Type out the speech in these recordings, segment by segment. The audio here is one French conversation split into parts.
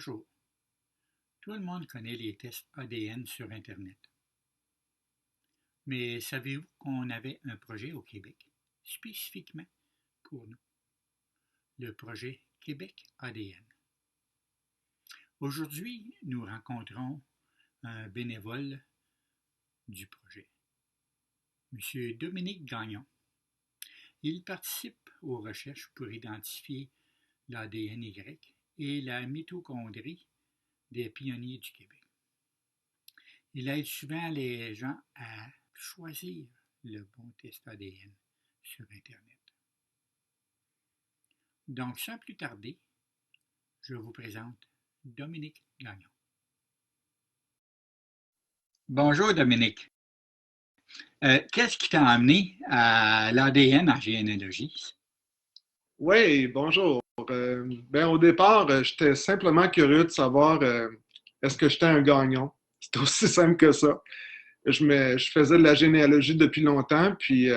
Bonjour. Tout le monde connaît les tests ADN sur Internet. Mais savez-vous qu'on avait un projet au Québec, spécifiquement pour nous, le projet Québec ADN. Aujourd'hui, nous rencontrons un bénévole du projet, M. Dominique Gagnon. Il participe aux recherches pour identifier l'ADNY et la mitochondrie des pionniers du Québec. Il aide souvent les gens à choisir le bon test ADN sur Internet. Donc, sans plus tarder, je vous présente Dominique Gagnon. Bonjour Dominique. Qu'est-ce qui t'a amené à l'ADN en généalogie? Oui, bonjour. Au départ, j'étais simplement curieux de savoir est-ce que j'étais un gagnon. C'est aussi simple que ça. Je faisais de la généalogie depuis longtemps, puis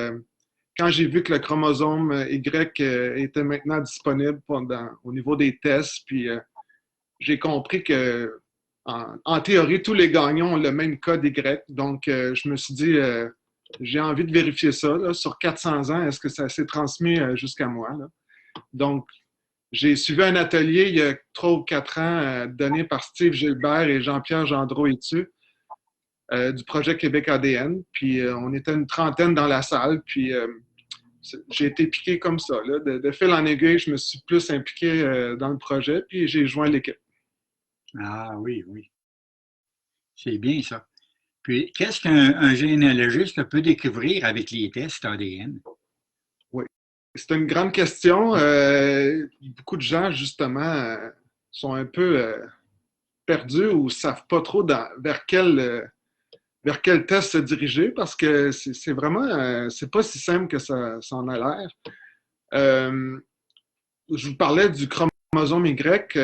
quand j'ai vu que le chromosome Y était maintenant disponible au niveau des tests, puis j'ai compris que en théorie, tous les gagnants ont le même code Y. Donc, je me suis dit, j'ai envie de vérifier ça là, sur 400 ans. Est-ce que ça s'est transmis jusqu'à moi, là? Donc, j'ai suivi un atelier il y a 3 ou 4 ans donné par Steve Gilbert et Jean-Pierre Gendreau-Etu du projet Québec ADN. Puis on était une trentaine dans la salle. Puis j'ai été piqué comme ça. Là. De fil en aiguille, je me suis plus impliqué dans le projet. Puis j'ai joint l'équipe. Ah oui, oui, c'est bien ça. Puis, qu'est-ce qu'un généalogiste peut découvrir avec les tests ADN? Oui. C'est une grande question. Beaucoup de gens, justement, sont un peu perdus ou ne savent pas trop vers quel test se diriger parce que c'est vraiment, c'est pas si simple que ça en a l'air. Euh, je vous parlais du chromosome Y.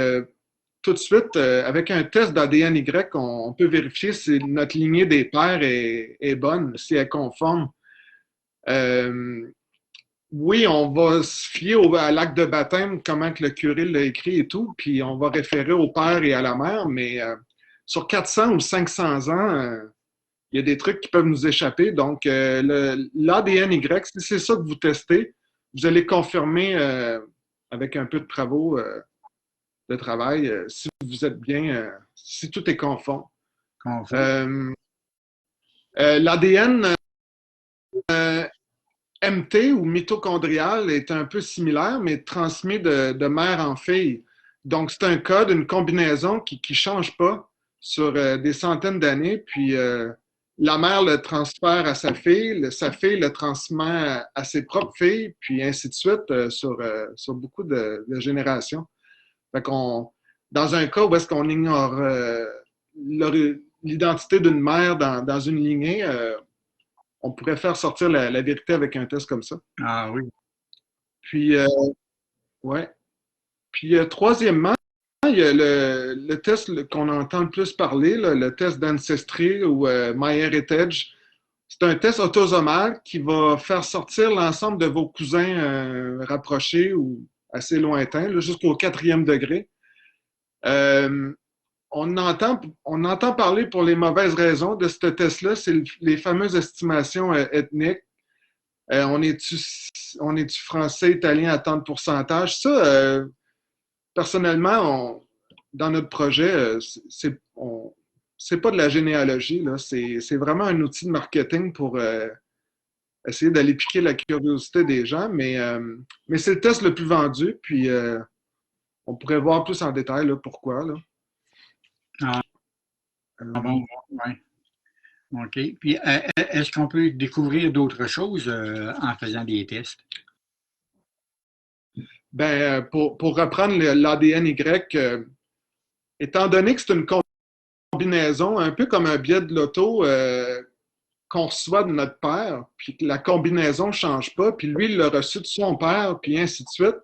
Tout de suite, avec un test d'ADN Y, on peut vérifier si notre lignée des pères est bonne, si elle est conforme. Euh, oui, on va se fier à l'acte de baptême, comment que le curé l'a écrit et tout, puis on va référer au père et à la mère, mais sur 400 ou 500 ans, il y a des trucs qui peuvent nous échapper. Donc, l'ADNY, si c'est ça que vous testez, vous allez confirmer avec un peu de travaux de travail si vous êtes bien, si tout est conforme. Confond. L'ADN MT ou mitochondrial est un peu similaire, mais transmis de mère en fille. Donc, c'est un code, une combinaison qui ne change pas sur des centaines d'années. Puis, la mère le transfère à sa fille le transmet à ses propres filles, puis ainsi de suite sur beaucoup de générations. Fait qu'on, dans un cas où est-ce qu'on ignore l'identité d'une mère dans une lignée, on pourrait faire sortir la vérité avec un test comme ça. Ah oui. Puis, ouais. Puis, troisièmement, il y a le test qu'on entend le plus parler, là, le test d'Ancestry ou MyHeritage. C'est un test autosomal qui va faire sortir l'ensemble de vos cousins rapprochés ou assez lointains, jusqu'au 4e degré. Euh, on entend parler pour les mauvaises raisons de ce test-là, c'est les fameuses estimations ethniques. On est-tu français, italien à tant de pourcentage? Ça, personnellement, dans notre projet, c'est pas de la généalogie, là. C'est vraiment un outil de marketing pour essayer d'aller piquer la curiosité des gens, mais c'est le test le plus vendu, puis on pourrait voir plus en détail là, pourquoi. Là. Ah Euh, bon, oui. OK. Puis, est-ce qu'on peut découvrir d'autres choses en faisant des tests? pour reprendre l'ADNY, étant donné que c'est une combinaison, un peu comme un billet de loto qu'on reçoit de notre père, puis que la combinaison ne change pas, puis lui, il l'a reçu de son père, puis ainsi de suite.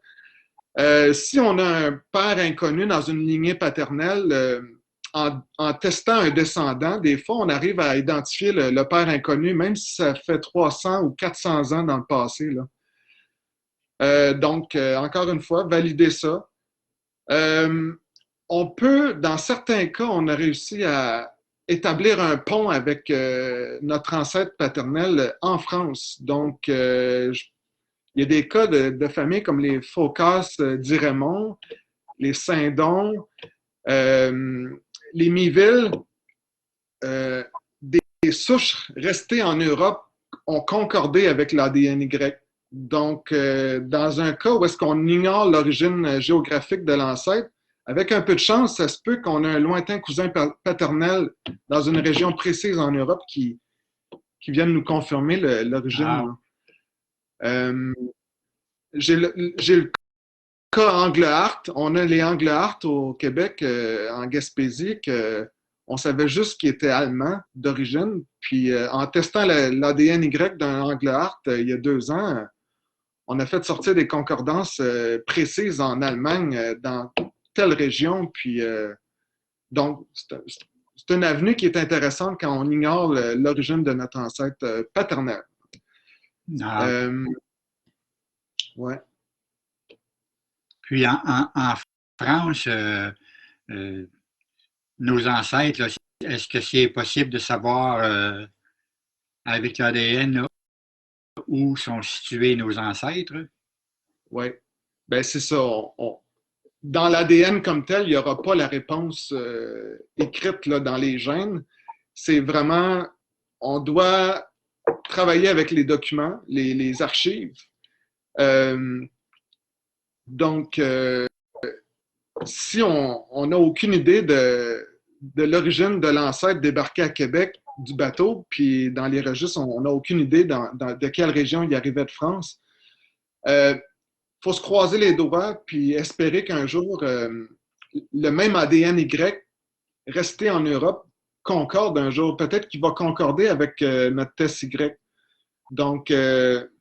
Si on a un père inconnu dans une lignée paternelle, en testant un descendant, des fois, on arrive à identifier le père inconnu, même si ça fait 300 ou 400 ans dans le passé. Là. Donc, encore une fois, valider ça. Euh, on peut, dans certains cas, on a réussi à établir un pont avec notre ancêtre paternel en France. Donc, il y a des cas de familles comme les Phocas d'Iremont, les Saint-Don, euh, les Miville, euh, des souches restées en Europe ont concordé avec l'ADN-Y. Donc, dans un cas où est-ce qu'on ignore l'origine géographique de l'ancêtre, avec un peu de chance, ça se peut qu'on ait un lointain cousin paternel dans une région précise en Europe qui vienne nous confirmer l'origine. Ah, Euh, j'ai le cas Angleheart. On a les Angleheart au Québec, en Gaspésie, que on savait juste qu'ils étaient allemands d'origine. Puis en testant l'ADN Y d'un Angleheart il y a 2 ans, on a fait sortir des concordances précises en Allemagne, dans telle région. Puis donc, c'est une avenue qui est intéressante quand on ignore l'origine de notre ancêtre paternel. ah. Euh, ouais. Puis en France, euh, nos ancêtres, là, est-ce que c'est possible de savoir avec l'ADN où sont situés nos ancêtres? Oui. Ben, c'est ça. Dans l'ADN comme tel, il n'y aura pas la réponse écrite là, dans les gènes. C'est vraiment, on doit travailler avec les documents, les archives. Euh, donc, si on n'a aucune idée de l'origine de l'ancêtre débarqué à Québec du bateau, puis dans les registres, on n'a aucune idée de quelle région il arrivait de France, faut se croiser les doigts puis espérer qu'un jour, le même ADN Y resté en Europe concorde un jour. Peut-être qu'il va concorder avec notre test Y. Donc,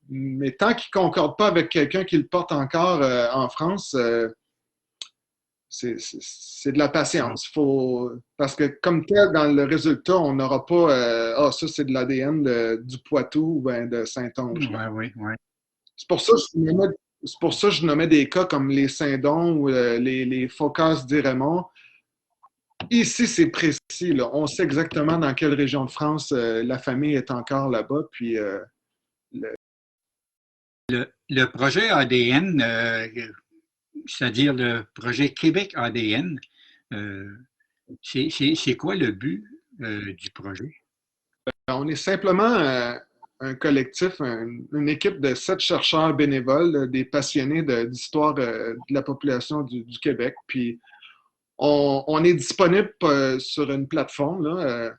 mais tant qu'il ne concorde pas avec quelqu'un qui le porte encore en France, c'est de la patience. Faut, parce que comme tel, dans le résultat, on n'aura pas ah, ça, c'est de l'ADN du Poitou ou ben, de Saint-Onge. Oui, oui, oui. C'est pour ça que c'est pour ça que je nommais des cas comme les Saint-Don ou les Phocas d'Iremont. Ici, c'est précis. Là. On sait exactement dans quelle région de France la famille est encore là-bas. Puis, le- Le projet ADN, c'est-à-dire le projet Québec ADN, euh, c'est quoi le but du projet? on est simplement un collectif, une équipe de 7 chercheurs bénévoles, des passionnés d'histoire de la population du Québec. Puis, on est disponible sur une plateforme là,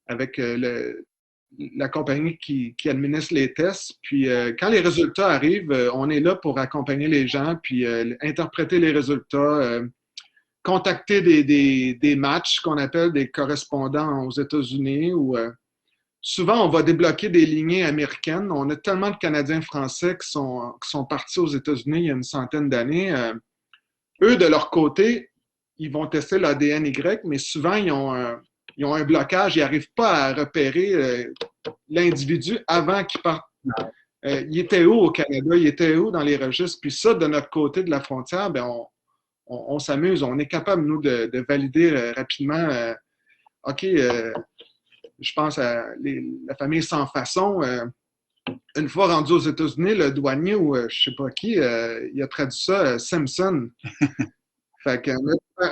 avec la compagnie qui administre les tests. Puis quand les résultats arrivent, on est là pour accompagner les gens, puis interpréter les résultats, contacter des matchs qu'on appelle des correspondants aux États-Unis ou souvent on va débloquer des lignées américaines. On a tellement de Canadiens français qui sont partis aux États-Unis il y a une centaine d'années. Eux, de leur côté, ils vont tester l'ADN Y, mais souvent, ils ont un blocage. Ils n'arrivent pas à repérer l'individu avant qu'il parte. Il était où au Canada? Il était où dans les registres? Puis ça, de notre côté de la frontière, ben on s'amuse. On est capable, nous, de valider rapidement. OK, je pense à la famille Sans Façon. Une fois rendu aux États-Unis, le douanier ou je ne sais pas qui, il a traduit ça Simpson. Fait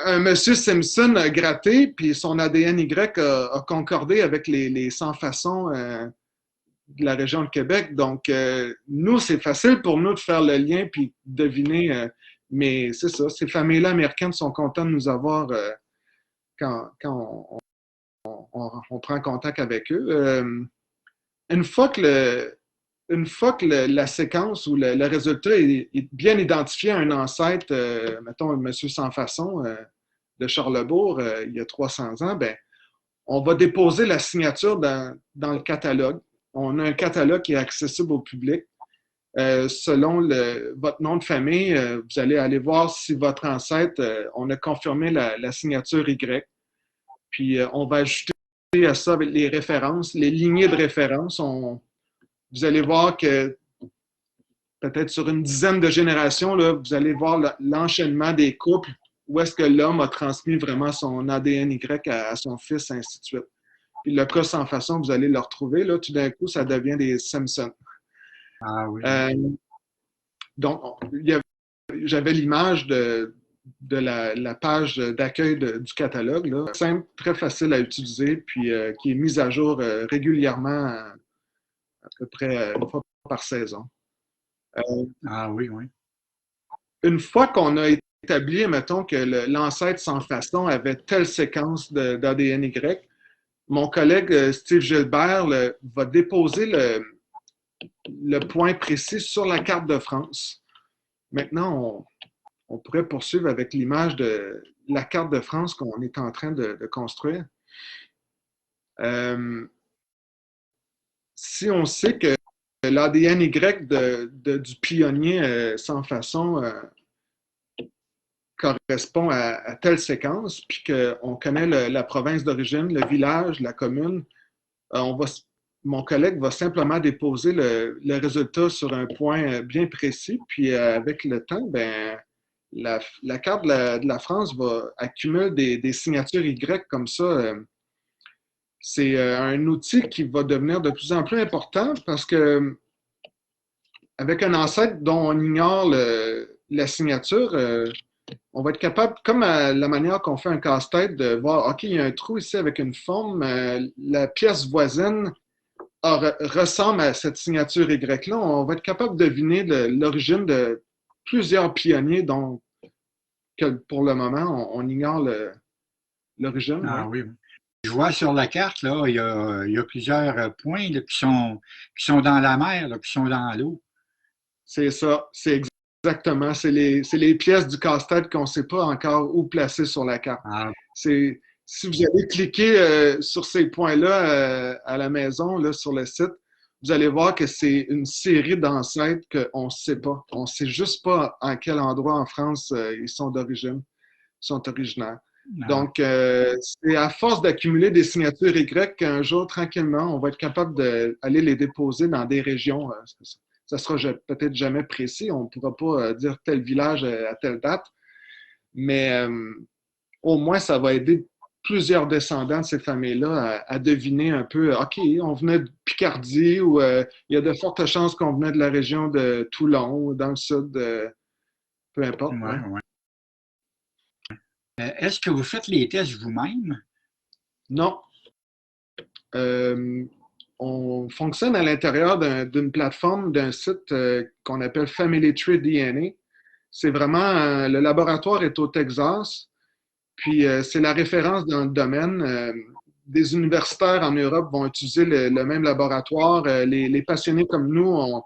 un monsieur Simpson a gratté, puis son ADN-Y a concordé avec les sans-façons de la région de Québec. Donc, nous, c'est facile pour nous de faire le lien puis deviner. Mais c'est ça, ces familles-là américaines sont contentes de nous avoir quand on prend contact avec eux. Une fois que la séquence ou le résultat est bien identifié à un ancêtre, mettons un monsieur sans façon de Charlebourg il y a 300 ans, ben, on va déposer la signature dans le catalogue. On a un catalogue qui est accessible au public. Selon votre nom de famille, vous allez aller voir si votre ancêtre, on a confirmé la signature Y. Puis on va ajouter à ça avec les références, les lignées de référence. Vous allez voir que peut-être sur une dizaine de générations, là, vous allez voir l'enchaînement des couples où est-ce que l'homme a transmis vraiment son ADN Y à son fils, ainsi de suite. Puis le cas sans façon, vous allez le retrouver, là, tout d'un coup, ça devient des Simpsons. Ah oui. Euh, donc, j'avais l'image de la page d'accueil du catalogue, là, simple, très facile à utiliser, puis qui est mise à jour régulièrement, à peu près une fois par saison. Ah oui, oui. Une fois qu'on a établi, mettons, que l'ancêtre sans façon avait telle séquence d'ADNY, mon collègue Steve Gilbert va déposer le point précis sur la carte de France. Maintenant, on pourrait poursuivre avec l'image de la carte de France qu'on est en train de construire. Euh, si on sait que l'ADN Y du pionnier sans façon correspond à telle séquence, puis qu'on connaît la province d'origine, le village, la commune, on va, mon collègue va simplement déposer le résultat sur un point bien précis, puis avec le temps, ben, la carte de la France va accumuler des signatures Y comme ça. C'est un outil qui va devenir de plus en plus important parce que avec un ancêtre dont on ignore la signature, on va être capable, comme à la manière qu'on fait un casse-tête, de voir, OK, il y a un trou ici avec une forme, la pièce voisine ressemble à cette signature Y-là. On va être capable de deviner l'origine de plusieurs pionniers dont que pour le moment, on ignore l'origine. Ah Ouais. oui, oui. Je vois sur la carte, là, il y a plusieurs points là, qui sont dans la mer, là, qui sont dans l'eau. C'est ça, c'est exactement. C'est les pièces du casse-tête qu'on ne sait pas encore où placer sur la carte. Ah, Si vous allez cliquer sur ces points-là à la maison, là, sur le site, vous allez voir que c'est une série d'ancêtres qu'on ne sait pas. On ne sait juste pas en quel endroit en France ils sont d'origine, sont originaires. ah, Donc, c'est à force d'accumuler des signatures Y qu'un jour, tranquillement, on va être capable d'aller les déposer dans des régions. Ça sera peut-être jamais précis. On ne pourra pas dire tel village à telle date, mais au moins, ça va aider plusieurs descendants de ces familles-là à deviner un peu, OK, on venait de Picardie ou il y a de fortes chances qu'on venait de la région de Toulon ou dans le sud, peu importe. ouais, Ouais. ouais. Est-ce que vous faites les tests vous-même? Non. Euh, on fonctionne à l'intérieur d'une plateforme, d'un site qu'on appelle Family Tree DNA. C'est vraiment, le laboratoire est au Texas, puis c'est la référence dans le domaine. Des universitaires en Europe vont utiliser le même laboratoire. Les passionnés comme nous,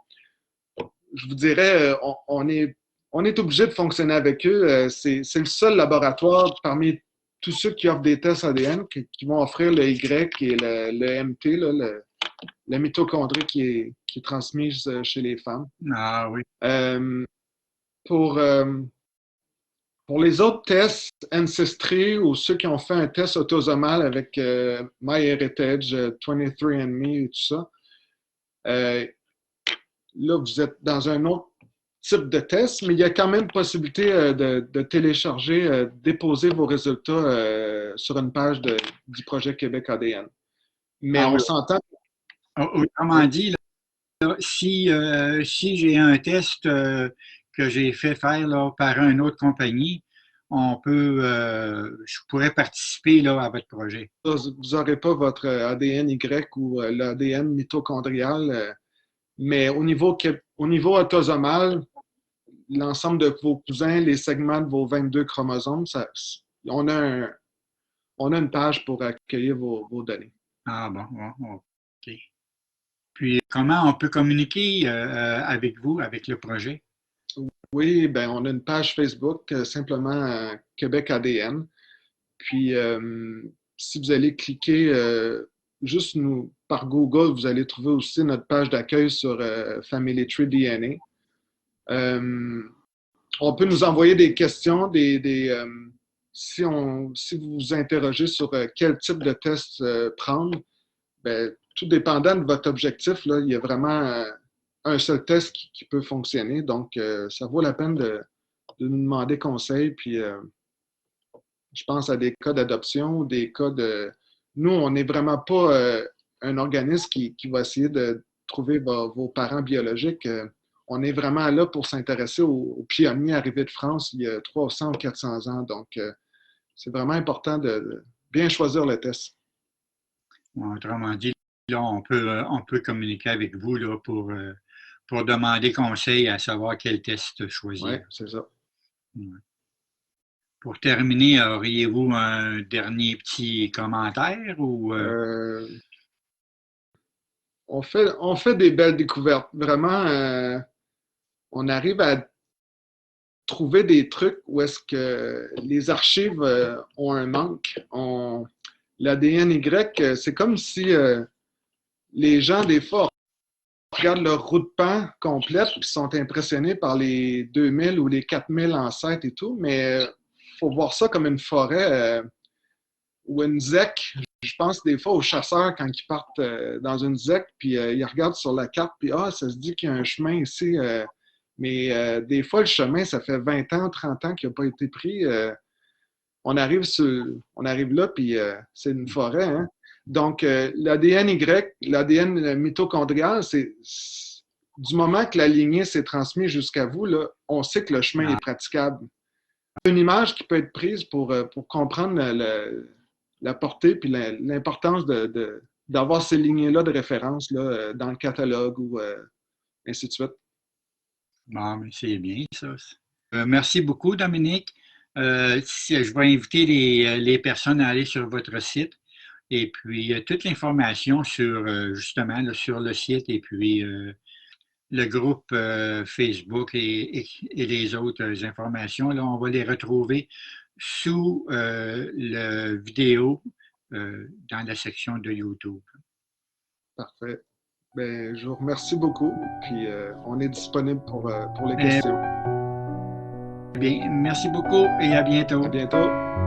je vous dirais, on est obligé de fonctionner avec eux. C'est le seul laboratoire parmi tous ceux qui offrent des tests ADN qui vont offrir le Y et le MT, là, la mitochondrie qui est transmise chez les femmes. Ah oui. Euh, pour, euh, pour les autres tests Ancestry ou ceux qui ont fait un test autosomal avec MyHeritage, 23andMe et tout ça, euh, là, vous êtes dans un autre type de test, mais il y a quand même possibilité de télécharger, déposer vos résultats sur une page du projet Québec ADN. Mais Ah on oui. s'entend. Autrement Oui, dit, là, si j'ai un test que j'ai fait faire là, par une autre compagnie, je pourrais participer là, à votre projet. vous n'aurez pas votre ADN Y ou l'ADN mitochondrial, mais au niveau autosomal, l'ensemble de vos cousins, les segments de vos 22 chromosomes, on a on a une page pour accueillir vos données. Ah bon, bon, OK. Puis, comment on peut communiquer avec vous, avec le projet? Oui, ben, on a une page Facebook, simplement Québec ADN. Puis, si vous allez cliquer juste par Google, vous allez trouver aussi notre page d'accueil sur Family Tree DNA. On peut nous envoyer des questions, si vous vous interrogez sur quel type de test prendre, ben, tout dépendant de votre objectif, là, il y a vraiment un seul test qui peut fonctionner. Donc, ça vaut la peine de nous demander conseil. Puis, Je pense à des cas d'adoption, des cas de... Nous, on n'est vraiment pas un organisme qui va essayer de trouver vos parents biologiques. On est vraiment là pour s'intéresser aux pionniers arrivés de France il y a 300 ou 400 ans. Donc, c'est vraiment important de bien choisir le test. Autrement dit, là, on peut communiquer avec vous là, pour demander conseil à savoir quel test Oui, choisir. c'est ça. Ouais. Pour terminer, auriez-vous un dernier petit commentaire ou On fait des belles découvertes. Vraiment, on arrive à trouver des trucs où est-ce que les archives ont un manque. L'ADN-Y, c'est comme si les gens, des fois, regardent leur roue de pan complète et sont impressionnés par les 2000 ou les 4000 ancêtres et tout, mais il faut voir ça comme une forêt ou une zec. Je pense des fois aux chasseurs quand ils partent dans une zec, puis ils regardent sur la carte, puis ah, ça se dit qu'il y a un chemin ici. Mais des fois, le chemin, ça fait 20 ans, 30 ans qu'il n'a pas été pris. On arrive là, puis c'est une forêt. Hein? Donc, l'ADN Y, l'ADN mitochondrial, c'est du moment que la lignée s'est transmise jusqu'à vous, là, on sait que le chemin est praticable. Une image qui peut être prise pour comprendre la portée puis l'importance d'avoir ces lignées-là de référence là, dans le catalogue ou ainsi de suite. bon, c'est bien ça. Merci beaucoup, Dominique. Je vais inviter les personnes à aller sur votre site et puis toute l'information sur justement là, sur le site et puis le groupe Facebook et les autres informations. Là, on va les retrouver sous la vidéo dans la section de YouTube. Parfait. Ben, je vous remercie beaucoup. Puis on est disponible pour les questions. Bien, merci beaucoup et à bientôt. À bientôt.